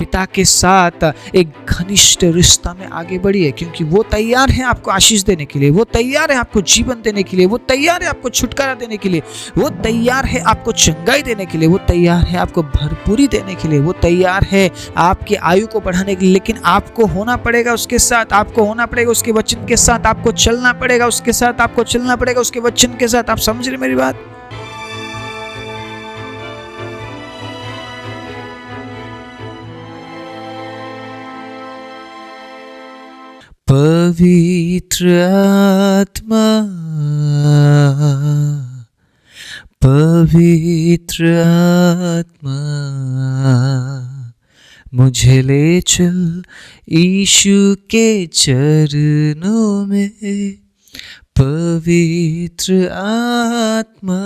पिता के साथ एक घनिष्ठ रिश्ता में आगे बढ़िए, क्योंकि वो तैयार है आपको आशीष देने के लिए, वो तैयार है आपको जीवन देने के लिए, वो तैयार है आपको छुटकारा देने के लिए, वो तैयार है आपको चंगाई देने के लिए, वो तैयार है आपको भरपूरी देने के लिए, वो तैयार है आपकी आयु को बढ़ाने के लिए। लेकिन आपको होना पड़ेगा उसके साथ, आपको होना पड़ेगा उसके वचन के साथ, आपको चलना पड़ेगा उसके साथ, आपको चलना पड़ेगा उसके वचन के साथ। आप समझ रहे मेरी बात? पवित्र आत्मा, पवित्र आत्मा, मुझे ले चल यीशु के चरणों में। पवित्र आत्मा।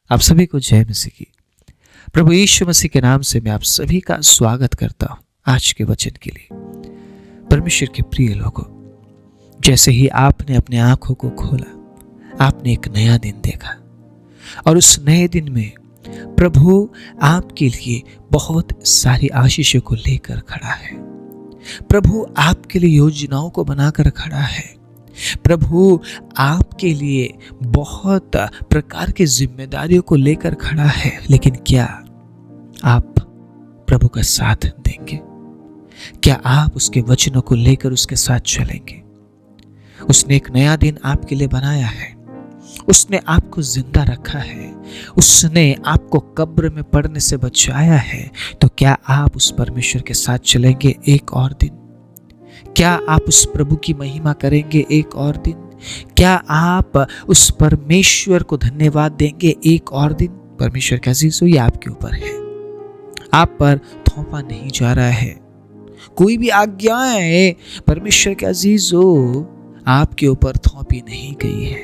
आप सभी को जय मसीह की। प्रभु यीशु मसीह के नाम से मैं आप सभी का स्वागत करता हूं आज के वचन के लिए। परमेश्वर के प्रिय लोगों, जैसे ही आपने अपने आंखों को खोला, आपने एक नया दिन देखा और उस नए दिन में प्रभु आपके लिए बहुत सारी आशीषों को लेकर खड़ा है। प्रभु आपके लिए योजनाओं को बनाकर खड़ा है। प्रभु आपके लिए बहुत प्रकार की जिम्मेदारियों को लेकर खड़ा है। लेकिन क्या आप प्रभु का साथ देंगे? क्या आप उसके वचनों को लेकर उसके साथ चलेंगे? उसने एक नया दिन आपके लिए बनाया है, उसने आपको जिंदा रखा है, उसने आपको कब्र में पड़ने से बचाया है। तो क्या आप उस परमेश्वर के साथ चलेंगे एक और दिन? क्या आप उस प्रभु की महिमा करेंगे एक और दिन? क्या आप उस परमेश्वर को धन्यवाद देंगे एक और दिन? परमेश्वर का अजीजों, ये आपके ऊपर है। आप पर थोपा नहीं जा रहा है। कोई भी आज्ञाएं परमेश्वर के अजीजों आपके ऊपर थोपी नहीं गई है।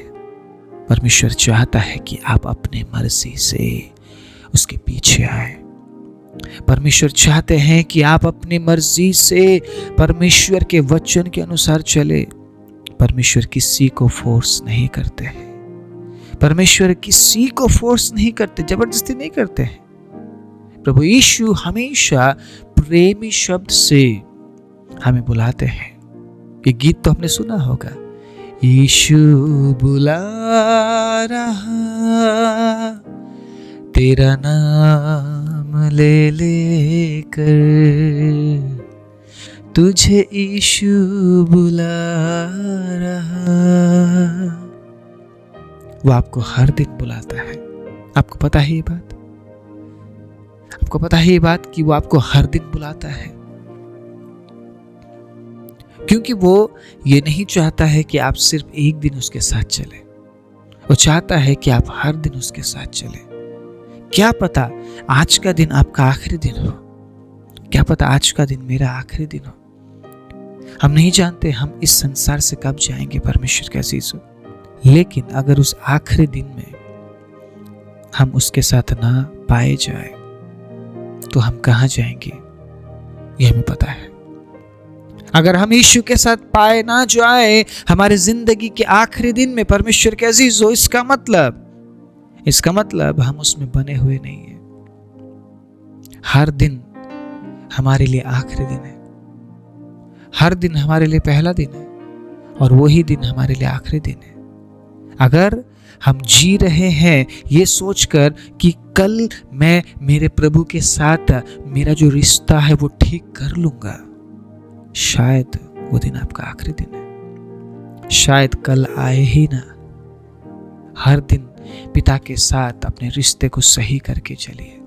परमेश्वर चाहता है कि आप अपने मर्जी से उसके पीछे आए। परमेश्वर चाहते हैं कि आप अपनी मर्जी से परमेश्वर के वचन के अनुसार चले। परमेश्वर किसी को फोर्स नहीं करते हैं। परमेश्वर किसी को फोर्स नहीं करते, जबरदस्ती नहीं करते हैं। प्रभु यीशु हमेशा प्रेमी शब्द से हमें बुलाते हैं। ये गीत तो हमने सुना होगा, यीशु बुला रहा तेरा नाम ले लेकर, तुझे यीशु बुला रहा। वो आपको हर दिन बुलाता है। आपको पता है ये बात? आपको पता है ये बात कि वो आपको हर दिन बुलाता है? क्योंकि वो ये नहीं चाहता है कि आप सिर्फ एक दिन उसके साथ चले, वो चाहता है कि आप हर दिन उसके साथ चले। क्या पता आज का दिन आपका आखिरी दिन हो, क्या पता आज का दिन मेरा आखिरी दिन हो। हम नहीं जानते हम इस संसार से कब जाएंगे परमेश्वर के अजीजों। लेकिन अगर उस आखिरी दिन में हम उसके साथ ना पाए जाए तो हम कहाँ जाएंगे ये हमें पता है। अगर हम यीशु के साथ पाए ना जाए हमारे जिंदगी के आखिरी दिन में परमेश्वर के अजीजों, इसका मतलब हम उसमें बने हुए नहीं है। हर दिन हमारे लिए आखिरी दिन है, हर दिन हमारे लिए पहला दिन है और वही दिन हमारे लिए आखिरी दिन है। अगर हम जी रहे हैं ये सोचकर कि कल मैं मेरे प्रभु के साथ मेरा जो रिश्ता है वो ठीक कर लूंगा, शायद वो दिन आपका आखिरी दिन है। शायद कल आए ही ना। हर दिन पिता के साथ अपने रिश्ते को सही करके चलिए।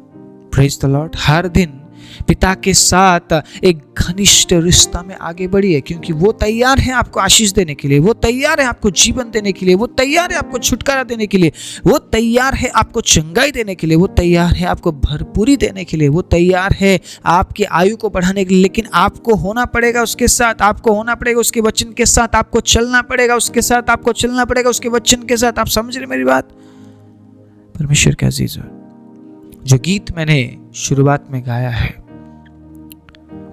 Praise the Lord. हर दिन पिता के साथ एक घनिष्ठ रिश्ता में आगे बढ़िए, क्योंकि वो तैयार है आपको आशीष देने के लिए, वो तैयार है आपको जीवन देने के लिए, वो तैयार है आपको छुटकारा देने के लिए, वो तैयार है आपको चंगाई देने के लिए, वो तैयार है आपको भरपूरी देने के लिए, वो तैयार है आपकी आयु को बढ़ाने के लिए। लेकिन आपको होना पड़ेगा उसके साथ, आपको होना पड़ेगा उसके वचन के साथ, आपको चलना पड़ेगा उसके साथ, आपको चलना पड़ेगा उसके वचन के साथ। आप समझ रहे मेरी बात? परमेश्वर का अजीज, जो गीत मैंने शुरुआत में गाया है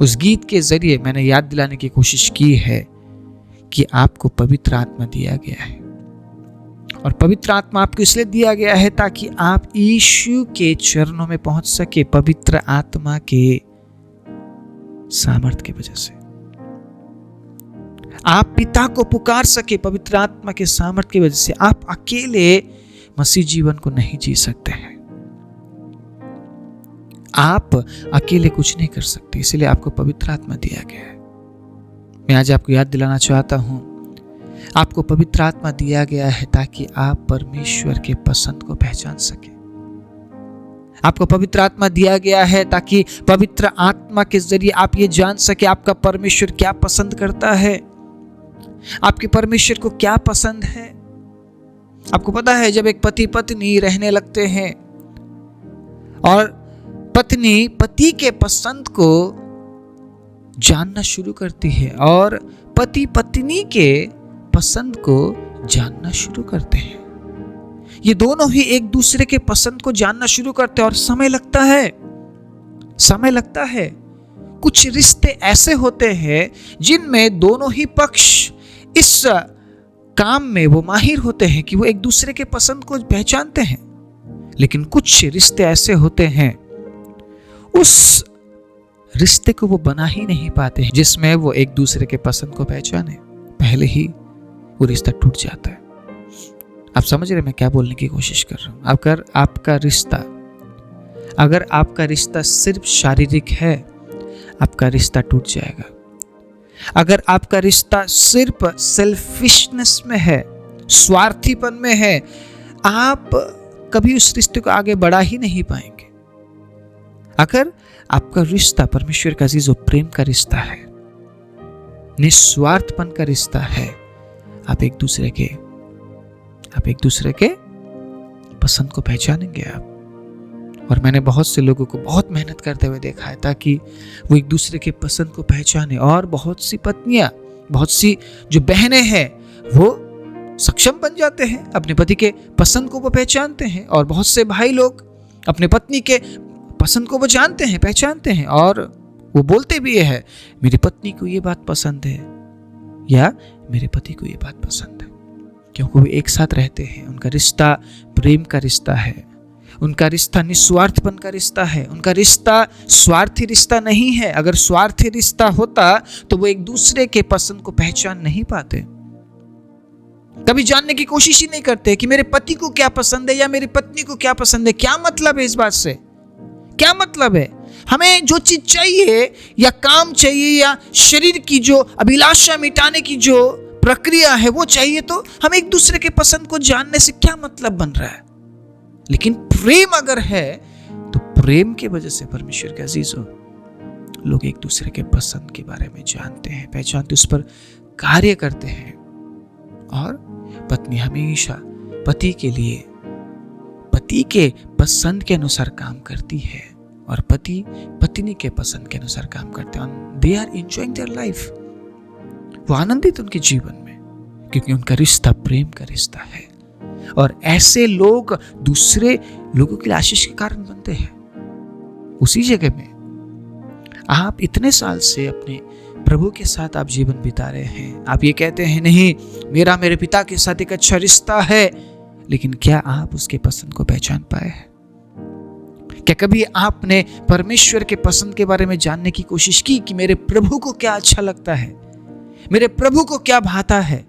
उस गीत के जरिए मैंने याद दिलाने की कोशिश की है कि आपको पवित्र आत्मा दिया गया है। और पवित्र आत्मा आपको इसलिए दिया गया है ताकि आप यीशु के चरणों में पहुंच सके, पवित्र आत्मा के सामर्थ्य की वजह से आप पिता को पुकार सके, पवित्र आत्मा के सामर्थ्य की वजह से। आप अकेले मसीह जीवन को नहीं जी सकते हैं, आप अकेले कुछ नहीं कर सकते, इसलिए आपको पवित्र आत्मा दिया गया है। मैं आज आपको याद दिलाना चाहता हूं, आपको पवित्र आत्मा दिया गया है ताकि आप परमेश्वर के पसंद को पहचान सके। आपको पवित्र आत्मा दिया गया है ताकि पवित्र आत्मा के जरिए आप ये जान सके आपका परमेश्वर क्या पसंद करता है, आपके परमेश्वर को क्या पसंद है। आपको पता है, जब एक पति पत्नी रहने लगते हैं और पत्नी पति के पसंद को जानना शुरू करती है और पति पत्नी के पसंद को जानना शुरू करते हैं, ये दोनों ही एक दूसरे के पसंद को जानना शुरू करते हैं और समय लगता है। कुछ रिश्ते ऐसे होते हैं जिनमें दोनों ही पक्ष इस काम में वो माहिर होते हैं कि वो एक दूसरे के पसंद को पहचानते हैं, लेकिन कुछ रिश्ते ऐसे होते हैं उस रिश्ते को वो बना ही नहीं पाते हैं जिसमें वो एक दूसरे के पसंद को पहचाने, पहले ही वो रिश्ता टूट जाता है। आप समझ रहे मैं क्या बोलने की कोशिश कर रहा हूं? अगर आपका रिश्ता सिर्फ शारीरिक है, आपका रिश्ता टूट जाएगा। अगर आपका रिश्ता सिर्फ सेल्फिशनेस में है, स्वार्थीपन में है, आप कभी उस रिश्ते को आगे बढ़ा ही नहीं पाएंगे। अगर आपका रिश्ता परमेश्वर का अजीज और प्रेम का रिश्ता है, निस्वार्थपन का रिश्ता है, आप एक दूसरे के पसंद को पहचानेंगे आप। और मैंने बहुत से लोगों को बहुत मेहनत करते हुए देखा है ताकि वो एक दूसरे के पसंद को पहचाने। और बहुत सी पत्नियां, बहुत सी जो बहनें हैं, वो सक्षम बन जाते हैं, अपने पति के पसंद को वो पहचानते हैं। और बहुत से भाई लोग अपने पत्नी के पसंद को वो जानते हैं, पहचानते हैं, और वो बोलते भी ये है, मेरी पत्नी को ये बात पसंद है या मेरे पति को ये बात पसंद है, क्योंकि वो एक साथ रहते हैं। उनका रिश्ता प्रेम का रिश्ता है, उनका रिश्ता निस्वार्थपन का रिश्ता है, उनका रिश्ता स्वार्थी रिश्ता नहीं है। अगर स्वार्थी रिश्ता होता तो वो एक दूसरे के पसंद को पहचान नहीं पाते, कभी जानने की कोशिश ही नहीं करते कि मेरे पति को क्या पसंद है या मेरी पत्नी को क्या पसंद है। क्या मतलब है इस बात से? क्या मतलब है? हमें जो चीज चाहिए या काम चाहिए या शरीर की जो अभिलाषा मिटाने की जो प्रक्रिया है वो चाहिए, तो हम एक दूसरे के पसंद को जानने से क्या मतलब बन रहा है? लेकिन प्रेम अगर है तो प्रेम की वजह से परमेश्वर के अजीजों, लोग एक दूसरे के पसंद के बारे में जानते हैं, पहचानते, उस पर कार्य करते हैं। और पत्नी हमेशा पति के लिए पति के पसंद के अनुसार काम करती है और पति पत्नी के पसंद के अनुसार काम करते हैं। They are enjoying their life, वो आनंदित उनके जीवन में, क्योंकि उनका रिश्ता प्रेम का रिश्ता है। और ऐसे लोग दूसरे लोगों के लिए आशीष के कारण बनते हैं। उसी जगह में आप इतने साल से अपने प्रभु के साथ आप जीवन बिता रहे हैं, आप ये कहते हैं नहीं मेरा मेरे पिता के साथ एक अच्छा रिश्ता है, लेकिन क्या आप उसके पसंद को पहचान पाए हैं? क्या कभी आपने परमेश्वर के पसंद के बारे में जानने की कोशिश की कि मेरे प्रभु को क्या अच्छा लगता है, मेरे प्रभु को क्या भाता है?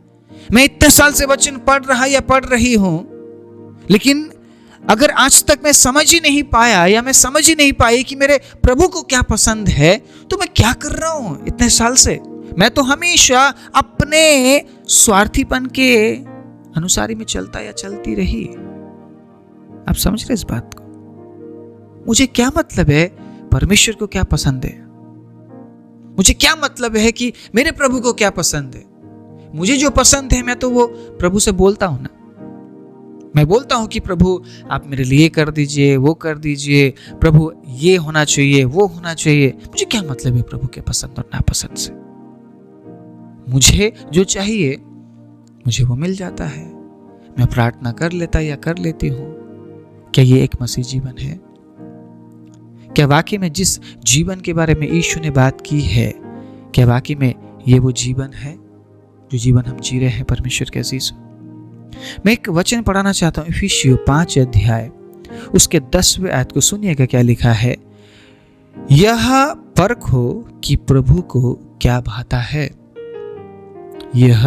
मैं इतने साल से वचन पढ़ रहा या पढ़ रही हूं, लेकिन अगर आज तक मैं समझ ही नहीं पाया या मैं समझ ही नहीं पाई कि मेरे प्रभु को क्या पसंद है, तो मैं क्या कर रहा हूं इतने साल से? मैं तो हमेशा अपने स्वार्थीपन के अनुसार ही में चलता या चलती रही। आप समझ रहे इस बात को? मुझे क्या मतलब है परमेश्वर को क्या पसंद है? मुझे क्या मतलब है कि मेरे प्रभु को क्या पसंद है? मुझे जो पसंद है मैं तो वो प्रभु से बोलता हूं ना। मैं बोलता हूं कि प्रभु आप मेरे लिए कर दीजिए, वो कर दीजिए, प्रभु ये होना चाहिए, वो होना चाहिए। मुझे क्या मतलब है प्रभु के पसंद और नापसंद से? मुझे जो चाहिए मुझे वो मिल जाता है, मैं प्रार्थना कर लेता या कर लेती हूं। क्या ये एक मसीह जीवन है? क्या वाकई में जिस जीवन के बारे में यीशु ने बात की है, क्या वाकई में ये वो जीवन है जो जीवन हम जी रहे हैं परमेश्वर के अजीज? मैं एक वचन पढ़ाना चाहता हूँ, इफिसियों 5 अध्याय उसके 10वें आयत को सुनिएगा क्या लिखा है। यह परखो कि प्रभु को क्या भाता है। यह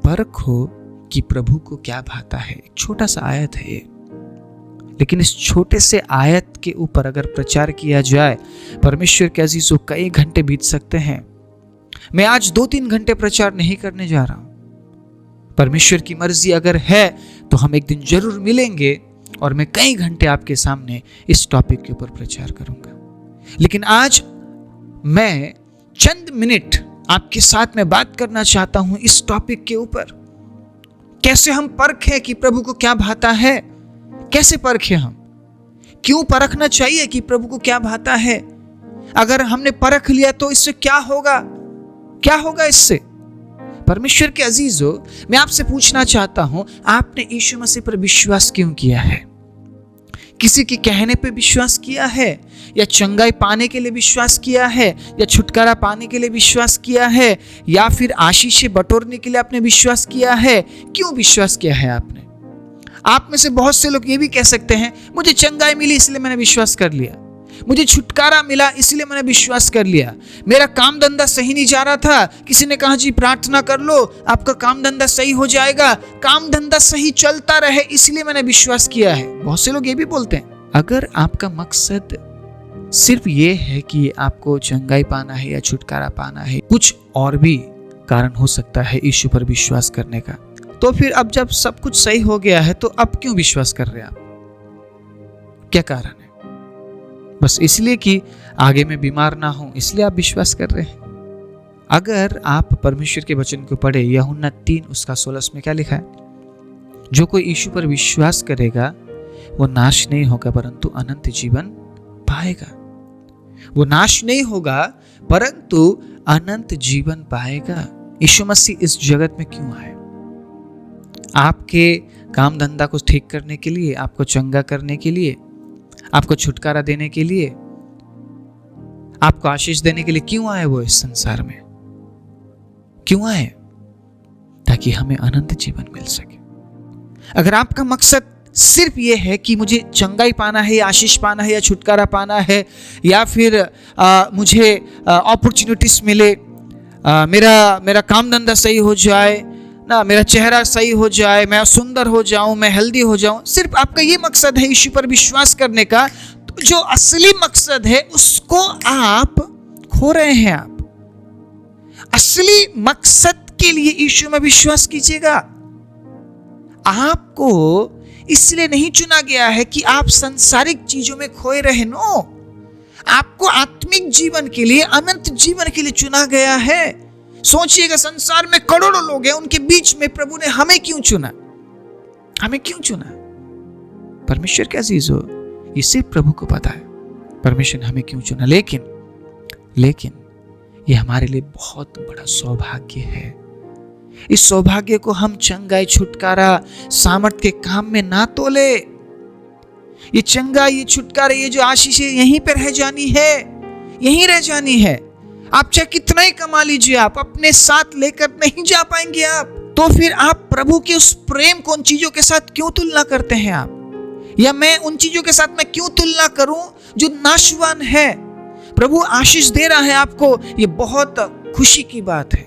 परखो कि प्रभु को क्या भाता है। एक छोटा सा आयत है ये, लेकिन इस छोटे से आयत के ऊपर अगर प्रचार किया जाए, परमेश्वर के अजीजों, कई घंटे बीत सकते हैं। मैं आज 2-3 घंटे प्रचार नहीं करने जा रहा हूं। परमेश्वर की मर्जी अगर है तो हम एक दिन जरूर मिलेंगे और मैं कई घंटे आपके सामने इस टॉपिक के ऊपर प्रचार करूंगा। लेकिन आज मैं चंद मिनट आपके साथ में बात करना चाहता हूं इस टॉपिक के ऊपर। कैसे हम परखें कि प्रभु को क्या भाता है। कैसे परखें हम, क्यों परखना चाहिए कि प्रभु को क्या भाता है। अगर हमने परख लिया तो इससे क्या होगा, क्या होगा इससे। परमेश्वर के अजीजों, मैं आपसे पूछना चाहता हूं, आपने यीशु मसीह पर विश्वास क्यों किया है। किसी के कहने पे विश्वास किया है, या चंगाई पाने के लिए विश्वास किया है, या छुटकारा पाने के लिए विश्वास किया है, या फिर आशीषें बटोरने के लिए आपने विश्वास किया है। क्यों विश्वास किया है आपने। आप में से बहुत से लोग ये भी कह सकते हैं, मुझे चंगाई मिली इसलिए मैंने विश्वास कर लिया, मुझे छुटकारा मिला इसलिए मैंने विश्वास कर लिया, मेरा काम धंधा सही नहीं जा रहा था, किसी ने कहा जी प्रार्थना कर लो आपका काम धंधा सही हो जाएगा, काम धंधा सही चलता रहे इसलिए मैंने विश्वास किया है। बहुत से लोग ये भी बोलते हैं। अगर आपका मकसद सिर्फ ये है कि आपको चंगाई पाना है या छुटकारा पाना है, कुछ और भी कारण हो सकता है यीशु पर विश्वास करने का, तो फिर अब जब सब कुछ सही हो गया है तो अब क्यों विश्वास कर रहे हैं आप। क्या कारण है। बस इसलिए कि आगे मैं बीमार ना हूं इसलिए आप विश्वास कर रहे हैं। अगर आप परमेश्वर के वचन को पढ़े, यूहन्ना 3 उसका 16 में क्या लिखा है, जो कोई यीशु पर विश्वास करेगा वो नाश नहीं होगा परंतु अनंत जीवन पाएगा। वो नाश नहीं होगा परंतु अनंत जीवन पाएगा। यीशु मसीह इस जगत में क्यों आए। आपके काम धंधा को ठीक करने के लिए, आपको चंगा करने के लिए, आपको छुटकारा देने के लिए, आपको आशीष देने के लिए क्यों आए वो इस संसार में। क्यों आए, ताकि हमें अनंत जीवन मिल सके। अगर आपका मकसद सिर्फ ये है कि मुझे चंगाई पाना है या आशीष पाना है या छुटकारा पाना है, या फिर मुझे अपॉर्चुनिटीज मिले, मेरा काम धंधा सही हो जाए ना, मेरा चेहरा सही हो जाए, मैं सुंदर हो जाऊं, मैं हेल्दी हो जाऊं, सिर्फ आपका ये मकसद है यीशु पर विश्वास करने का, तो जो असली मकसद है उसको आप खो रहे हैं। आप असली मकसद के लिए यीशु में विश्वास कीजिएगा। आपको इसलिए नहीं चुना गया है कि आप सांसारिक चीजों में खोए रहे। नो, आपको आत्मिक जीवन के लिए, अनंत जीवन के लिए चुना गया है। सोचिएगा, संसार में करोड़ों लोग हैं, उनके बीच में प्रभु ने हमें क्यों चुना। हमें क्यों चुना। परमेश्वर के अजीजों, ये सिर्फ प्रभु को पता है परमेश्वर ने हमें क्यों चुना। लेकिन ये हमारे लिए बहुत बड़ा सौभाग्य है। इस सौभाग्य को हम चंगाई, छुटकारा, सामर्थ के काम में ना तोले। ये चंगाई, ये छुटकारा, ये जो आशीष है यहीं पर रह जानी है, यहीं रह जानी है। आप चाहे कितना ही कमा लीजिए, आप अपने साथ लेकर नहीं जा पाएंगे आप। तो फिर आप प्रभु के उस प्रेम को उन चीजों के साथ क्यों तुलना करते हैं आप, या मैं उन चीजों के साथ मैं क्यों तुलना करूं जो नाशवान है। प्रभु आशीष दे रहा है आपको, ये बहुत खुशी की बात है,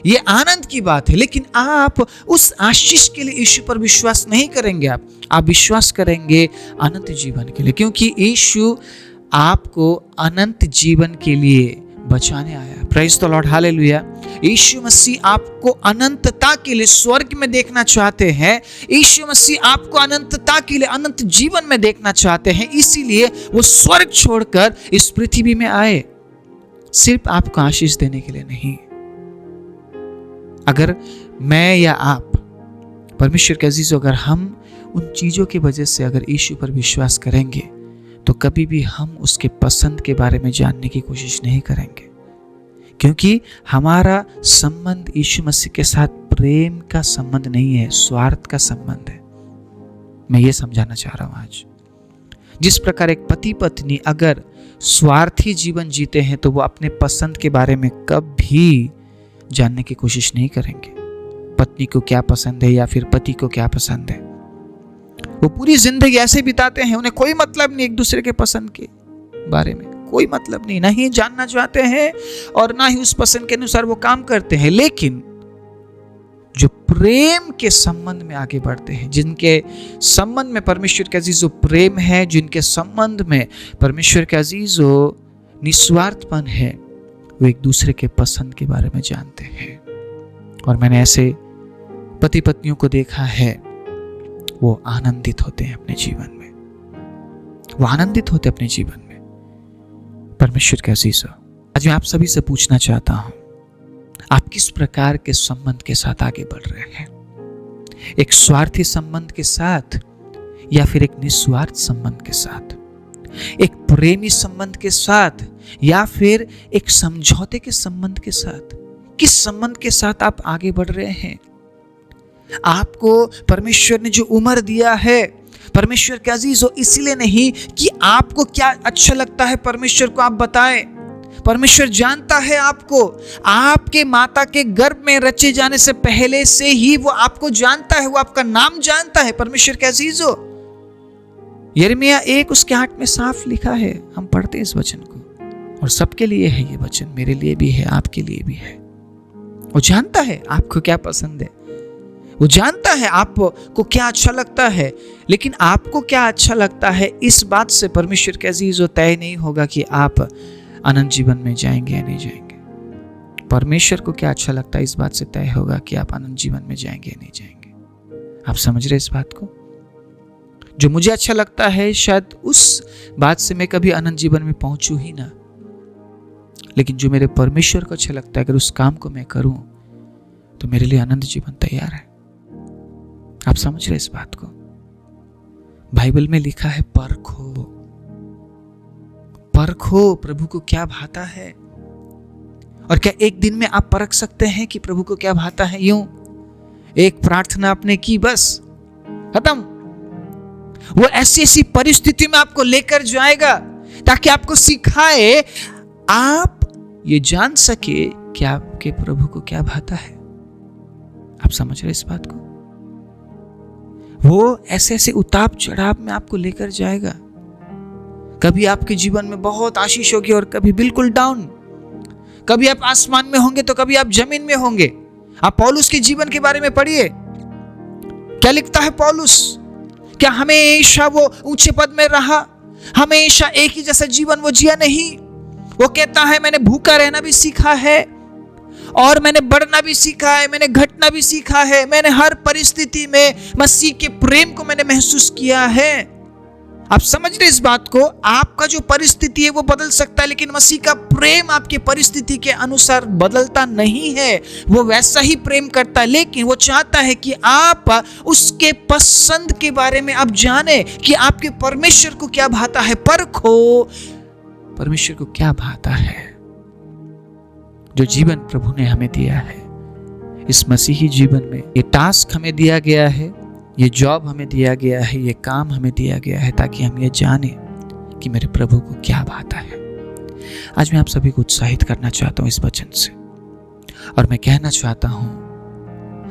ये आनंद की बात है। लेकिन आप उस आशीष के लिए यीशु पर विश्वास नहीं करेंगे। आप विश्वास करेंगे अनंत जीवन के लिए, क्योंकि यीशु आपको अनंत जीवन के लिए बचाने आया। Praise the Lord, hallelujah. यीशु मसीह आपको अनंतता के लिए स्वर्ग में देखना चाहते हैं। यीशु मसीह आपको अनंतता के लिए अनंत जीवन में देखना चाहते हैं। इसीलिए वो स्वर्ग छोड़कर इस पृथ्वी में आए, सिर्फ आपको आशीष देने के लिए नहीं। अगर मैं या आप, परमेश्वर के अजीजों, अगर हम उन चीजों की वजह से अगर यीशु पर विश्वास करेंगे तो कभी भी हम उसके पसंद के बारे में जानने की कोशिश नहीं करेंगे, क्योंकि हमारा संबंध यीशु मसीह के साथ प्रेम का संबंध नहीं है, स्वार्थ का संबंध है। मैं ये समझाना चाह रहा हूं आज। जिस प्रकार एक पति पत्नी अगर स्वार्थी जीवन जीते हैं तो वो अपने पसंद के बारे में कभी जानने की कोशिश नहीं करेंगे। पत्नी को क्या पसंद है या फिर पति को क्या पसंद है। वो पूरी जिंदगी ऐसे बिताते हैं, उन्हें कोई मतलब नहीं एक दूसरे के पसंद के बारे में, कोई मतलब नहीं, ना ही जानना चाहते हैं और ना ही उस पसंद के अनुसार वो काम करते हैं। लेकिन जो प्रेम के संबंध में आगे बढ़ते हैं, जिनके संबंध में परमेश्वर के अजीजों प्रेम है, जिनके संबंध में परमेश्वर के अजीजों निस्वार्थपन है, वो एक दूसरे के पसंद के बारे में जानते हैं। और मैंने ऐसे पति पत्नियों को देखा है, वो आनंदित होते हैं अपने जीवन में, वो आनंदित होते अपने जीवन में। परमेश्वर के अजीजों, आज मैं आप सभी से पूछना चाहता हूं, आप किस प्रकार के संबंध के साथ आगे बढ़ रहे हैं? एक स्वार्थी संबंध के साथ या फिर एक निस्वार्थ संबंध के साथ? एक प्रेमी संबंध के साथ या फिर एक समझौते के संबंध के साथ? किस संबंध के साथ आप आगे बढ़ रहे हैं? आपको परमेश्वर ने जो उम्र दिया है, परमेश्वर के अजीजों, इसलिए नहीं कि आपको क्या अच्छा लगता है परमेश्वर को आप बताएं। परमेश्वर जानता है आपको, आपके माता के गर्भ में रचे जाने से पहले से ही वो आपको जानता है, वो आपका नाम जानता है। परमेश्वर के अजीजों, यिर्मयाह 1:8 में साफ लिखा है, हम पढ़ते हैं इस वचन को, और सबके लिए है ये वचन, मेरे लिए भी है, आपके लिए भी है। वो जानता है आपको क्या पसंद है, वो जानता है आपको क्या अच्छा लगता है। लेकिन आपको क्या अच्छा लगता है, इस बात से परमेश्वर के अजीजों तय नहीं होगा कि आप अनंत जीवन में जाएंगे या नहीं जाएंगे। परमेश्वर को क्या अच्छा लगता है, इस बात से तय होगा कि आप अनंत जीवन में जाएंगे या नहीं जाएंगे। आप समझ रहे इस बात को? जो मुझे अच्छा लगता है, शायद उस बात से मैं कभी अनंत जीवन में पहुंचूं ही ना, लेकिन जो मेरे परमेश्वर को अच्छा लगता है, अगर उस काम को मैं करूं तो मेरे लिए अनंत जीवन तैयार है। आप समझ रहे इस बात को? बाइबल में लिखा है, परखो, परखो प्रभु को क्या भाता है। और क्या एक दिन में आप परख सकते हैं कि प्रभु को क्या भाता है? यूं एक प्रार्थना आपने की, बस खत्म। वो ऐसी ऐसी परिस्थिति में आपको लेकर जाएगा ताकि आपको सिखाए, आप ये जान सके कि आपके प्रभु को क्या भाता है। आप समझ रहे इस बात को? वो ऐसे ऐसे उतार चढ़ाव में आपको लेकर जाएगा। कभी आपके जीवन में बहुत आशीष होगी और कभी बिल्कुल डाउन। कभी आप आसमान में होंगे तो कभी आप जमीन में होंगे। आप पौलुस के जीवन के बारे में पढ़िए, क्या लिखता है पौलुस? क्या हमेशा वो ऊंचे पद में रहा? हमेशा एक ही जैसा जीवन वो जिया नहीं। वो कहता है, मैंने भूखा रहना भी सीखा है और मैंने बढ़ना भी सीखा है, मैंने घटना भी सीखा है, मैंने हर परिस्थिति में मसीह के प्रेम को मैंने महसूस किया है। आप समझ रहे इस बात को? आपका जो परिस्थिति है वो बदल सकता है, लेकिन मसीह का प्रेम आपके परिस्थिति के अनुसार बदलता नहीं है। वो वैसा ही प्रेम करता है, लेकिन वो चाहता है कि आप उसके पसंद के बारे में आप जाने कि आपके परमेश्वर को क्या भाता है। परखो परमेश्वर को क्या भाता है। जो जीवन प्रभु ने हमें दिया है, इस मसीही जीवन में ये टास्क हमें दिया गया है, ये जॉब हमें दिया गया है, ये काम हमें दिया गया है, ताकि हम ये जाने कि मेरे प्रभु को क्या भाता है। आज मैं आप सभी को उत्साहित करना चाहता हूं इस वचन से, और मैं कहना चाहता हूं,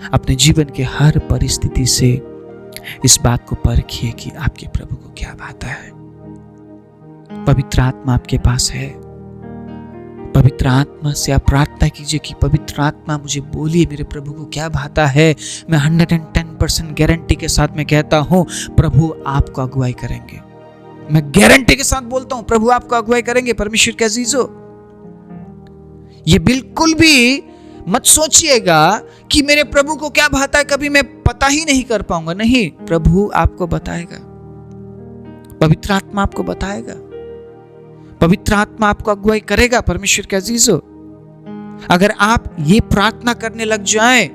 अपने जीवन के हर परिस्थिति से इस बात को परखिए कि आपके प्रभु को क्या भाता है। पवित्र आत्मा आपके पास है। पवित्र आत्मा से आप प्रार्थना कीजिए कि पवित्र आत्मा मुझे बोलिए मेरे प्रभु को क्या भाता है। मैं 110% गारंटी के साथ मैं कहता हूं, प्रभु आपको अगुवाई करेंगे। मैं गारंटी के साथ बोलता हूं, प्रभु आपको अगुवाई करेंगे। परमेश्वर के अजीजों, ये बिल्कुल भी मत सोचिएगा कि मेरे प्रभु को क्या भाता है, कभी मैं पता ही नहीं कर पाऊंगा। नहीं, प्रभु आपको बताएगा, पवित्र आत्मा आपको बताएगा, पवित्र आत्मा आपको अगुवाई करेगा। परमेश्वर के अजीजों, अगर आप ये प्रार्थना करने लग जाएं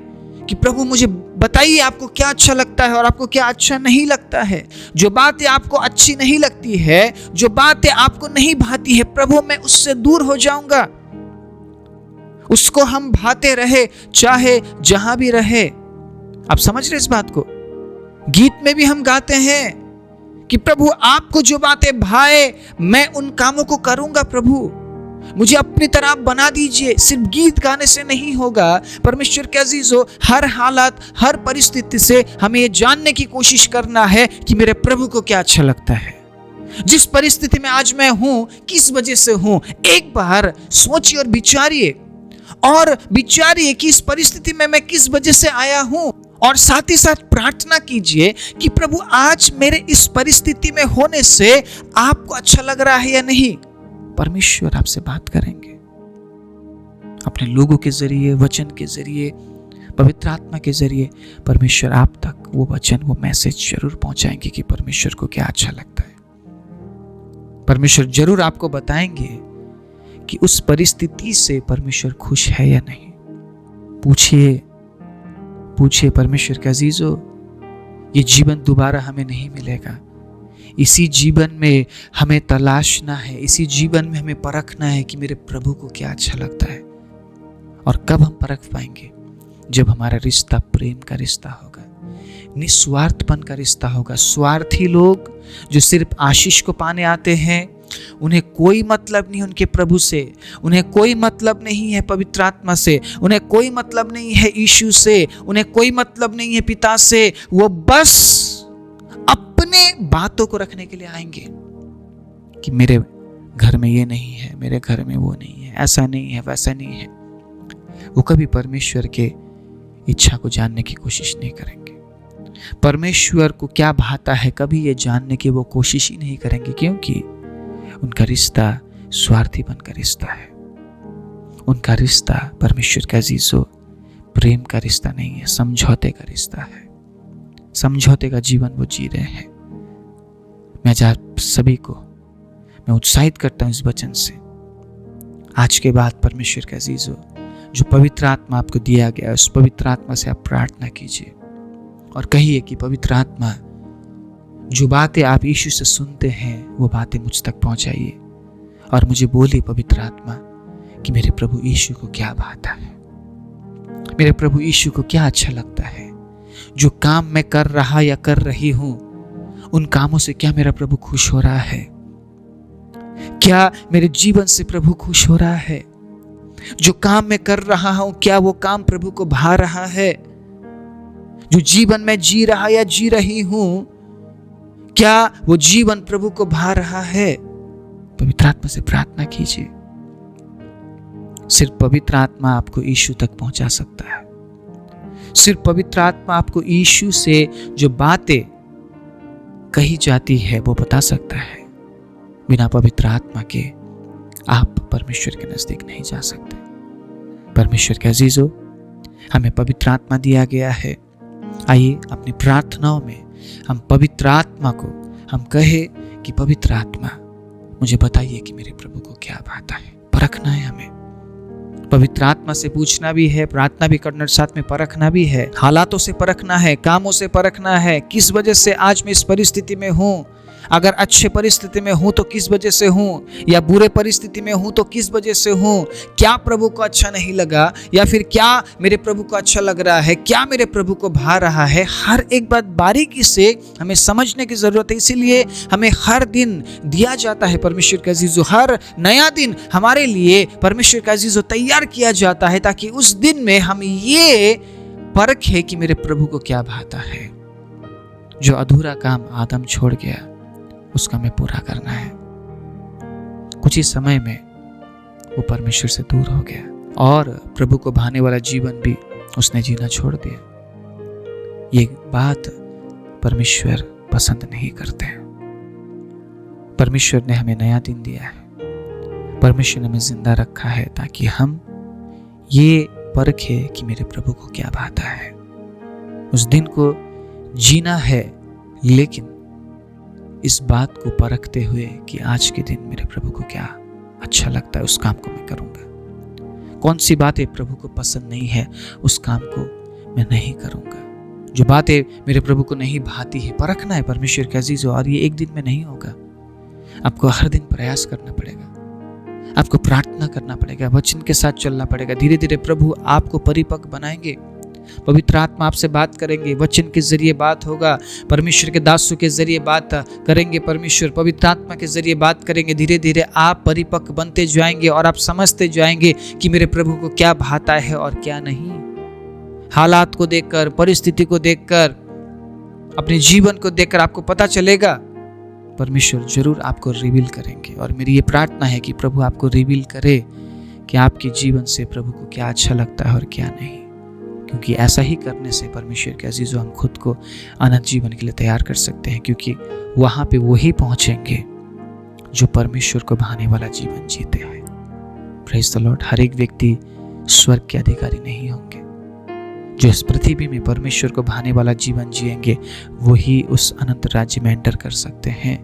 कि प्रभु मुझे बताइए आपको क्या अच्छा लगता है और आपको क्या अच्छा नहीं लगता है, जो बातें आपको अच्छी नहीं लगती है, जो बातें आपको नहीं भाती है, प्रभु मैं उससे दूर हो जाऊंगा। उसको हम भाते रहे, चाहे जहां भी रहे। आप समझ रहे इस बात को? गीत में भी हम गाते हैं कि प्रभु आपको जो बातें भाए मैं उन कामों को करूंगा। प्रभु मुझे अपनी तरह बना दीजिए। सिर्फ गीत गाने से नहीं होगा। परमेश्वर के अजीजों, हर हालात, हर परिस्थिति से हमें ये जानने की कोशिश करना है कि मेरे प्रभु को क्या अच्छा लगता है। जिस परिस्थिति में आज मैं हूं, किस वजह से हूं, एक बार सोचिए और विचारिए कि इस परिस्थिति में मैं किस वजह से आया हूं। और साथ ही साथ प्रार्थना कीजिए कि प्रभु, आज मेरे इस परिस्थिति में होने से आपको अच्छा लग रहा है या नहीं। परमेश्वर आपसे बात करेंगे अपने लोगों के जरिए, वचन के जरिए, पवित्र आत्मा के जरिए। परमेश्वर आप तक वो वचन, वो मैसेज जरूर पहुंचाएंगे कि परमेश्वर को क्या अच्छा लगता है। परमेश्वर जरूर आपको बताएंगे कि उस परिस्थिति से परमेश्वर खुश है या नहीं। पूछिए परमेश्वर के अजीजों, ये जीवन दोबारा हमें नहीं मिलेगा। इसी जीवन में हमें तलाशना है, इसी जीवन में हमें परखना है कि मेरे प्रभु को क्या अच्छा लगता है। और कब हम परख पाएंगे? जब हमारा रिश्ता प्रेम का रिश्ता होगा, निस्वार्थपन का रिश्ता होगा। स्वार्थी लोग जो सिर्फ आशीष को पाने आते हैं, उन्हें कोई मतलब नहीं उनके प्रभु से, उन्हें कोई मतलब नहीं है पवित्र आत्मा से, उन्हें कोई मतलब नहीं है यीशु से, उन्हें कोई मतलब नहीं है पिता से। वो बस अपने बातों को रखने के लिए आएंगे कि मेरे घर में ये नहीं है, मेरे घर में वो नहीं है, ऐसा नहीं है, वैसा नहीं है। वो कभी परमेश्वर के इच्छा को जानने की कोशिश नहीं करेंगे। परमेश्वर को क्या भाता है, कभी ये जानने की वो कोशिश ही नहीं करेंगे, क्योंकि उनका रिश्ता स्वार्थीपन का रिश्ता है। उनका रिश्ता परमेश्वर का अजीजों प्रेम का रिश्ता नहीं है, समझौते का रिश्ता है। समझौते का जीवन वो जी रहे हैं। मैं आप सभी को मैं उत्साहित करता हूं इस वचन से। आज के बाद परमेश्वर के अजीजों, जो पवित्र आत्मा आपको दिया गया है, उस पवित्र आत्मा से आप प्रार्थना कीजिए और कहिए कि पवित्र आत्मा, जो बातें आप यीशु से सुनते हैं वो बातें मुझ तक पहुंचाइए। और मुझे बोलिए पवित्र आत्मा कि मेरे प्रभु यीशु को क्या भाता है, मेरे प्रभु यीशु को क्या अच्छा लगता है। जो काम मैं कर रहा या कर रही हूं, उन कामों से क्या मेरा प्रभु खुश हो रहा है? क्या मेरे जीवन से प्रभु खुश हो रहा है? जो काम मैं कर रहा हूं, क्या वो काम प्रभु को भा रहा है? जो जीवन में जी रहा या जी रही हूं, क्या वो जीवन प्रभु को भा रहा है? पवित्र आत्मा से प्रार्थना कीजिए। सिर्फ पवित्र आत्मा आपको यीशु तक पहुंचा सकता है। सिर्फ पवित्र आत्मा आपको यीशु से जो बातें कही जाती है वो बता सकता है। बिना पवित्र आत्मा के आप परमेश्वर के नजदीक नहीं जा सकते। परमेश्वर के अजीजों, हमें पवित्र आत्मा दिया गया है। आइए अपनी प्रार्थनाओं में हम पवित्र आत्मा को हम कहे कि पवित्र आत्मा, मुझे बताइए कि मेरे प्रभु को क्या भाता है। परखना है हमें, पवित्र आत्मा से पूछना भी है, प्रार्थना भी करना, साथ में परखना भी है। हालातों से परखना है, कामों से परखना है, किस वजह से आज मैं इस परिस्थिति में हूं। अगर अच्छे परिस्थिति में हूं तो किस वजह से हूं, या बुरे परिस्थिति में हूं तो किस वजह से हूं। क्या प्रभु को अच्छा नहीं लगा, या फिर क्या मेरे प्रभु को अच्छा लग रहा है, क्या मेरे प्रभु को भा रहा है। हर एक बात बारीकी से हमें समझने की जरूरत है। इसीलिए हमें हर दिन दिया जाता है परमेश्वर का अजीजों, हर नया दिन हमारे लिए परमेश्वर का अजीजों तैयार किया जाता है, ताकि उस दिन में हम ये परखे कि मेरे प्रभु को क्या भाता है। जो अधूरा काम आदम छोड़ गया, उसका हमें पूरा करना है। कुछ ही समय में वो परमेश्वर से दूर हो गया और प्रभु को भाने वाला जीवन भी उसने जीना छोड़ दिया। ये बात परमेश्वर पसंद नहीं करते हैं। परमेश्वर ने हमें नया दिन दिया है, परमेश्वर ने हमें जिंदा रखा है, ताकि हम ये परखे कि मेरे प्रभु को क्या भाता है। उस दिन को जीना है, लेकिन इस बात को परखते हुए कि आज के दिन मेरे प्रभु को क्या अच्छा लगता है, उस काम को मैं करूंगा। कौन सी बातें प्रभु को पसंद नहीं है, उस काम को मैं नहीं करूंगा। जो बातें मेरे प्रभु को नहीं भाती है, परखना है परमेश्वर के अजीजों। और ये एक दिन में नहीं होगा, आपको हर दिन प्रयास करना पड़ेगा, आपको प्रार्थना करना पड़ेगा, वचन के साथ चलना पड़ेगा। धीरे धीरे प्रभु आपको परिपक्व बनाएंगे, पवित्र आत्मा आपसे बात करेंगे, वचन के जरिए बात होगा, परमेश्वर के दासों के जरिए बात करेंगे, परमेश्वर पवित्र आत्मा के जरिए बात करेंगे। धीरे धीरे आप परिपक्व बनते जाएंगे और आप समझते जाएंगे कि मेरे प्रभु को क्या भाता है और क्या नहीं। हालात को देखकर, परिस्थिति को देखकर, अपने जीवन को देखकर आपको पता चलेगा। परमेश्वर जरूर आपको रिवील करेंगे और मेरी ये प्रार्थना है कि प्रभु आपको रिवील करे कि आपके जीवन से प्रभु को क्या अच्छा लगता है और क्या नहीं, क्योंकि ऐसा ही करने से परमेश्वर के अजीजों हम खुद को अनंत जीवन के लिए तैयार कर सकते हैं, क्योंकि वहां पे वही पहुंचेंगे जो परमेश्वर को भाने वाला जीवन जीते हैं। Praise the Lord. हर एक व्यक्ति स्वर्ग के अधिकारी नहीं होंगे। जो इस पृथ्वी में परमेश्वर को भाने वाला जीवन जिएंगे वही उस अनंत राज्य में एंटर कर सकते हैं।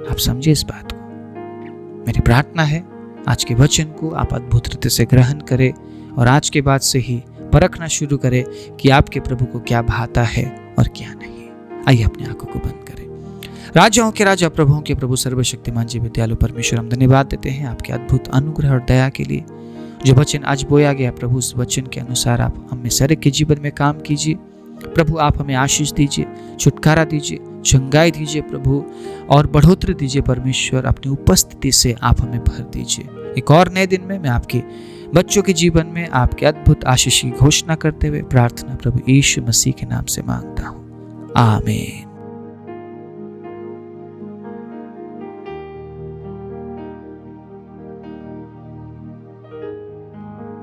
आप समझे इस बात को। मेरी प्रार्थना है आज के वचन को आप अद्भुत रीति से ग्रहण करें और आज के बाद से ही परखना शुरू करें कि आपके प्रभु को क्या भाता है और क्या नहीं। आइए अपनी आंखों को बंद करें। राजाओं के राजा, प्रभुओं के प्रभु, सर्वशक्तिमान जी विद्यालु परमेश्वर, हम धन्यवाद देते हैं आपके अद्भुत अनुग्रह और दया के लिए। जो वचन आज बोया गया प्रभु, उस वचन के अनुसार आप हमें सारे के जीवन में काम कीजिए प्रभु। आप हमें आशीष दीजिए, छुटकारा दीजिए, चंगाई दीजिए प्रभु, और बढ़ोतरी दीजिए परमेश्वर। अपनी उपस्थिति से आप हमें भर दीजिए। एक और नए दिन में मैं आपके बच्चों के जीवन में आपके अद्भुत आशीष की घोषणा करते हुए प्रार्थना प्रभु यीशु मसीह के नाम से मांगता हूँ, आमीन।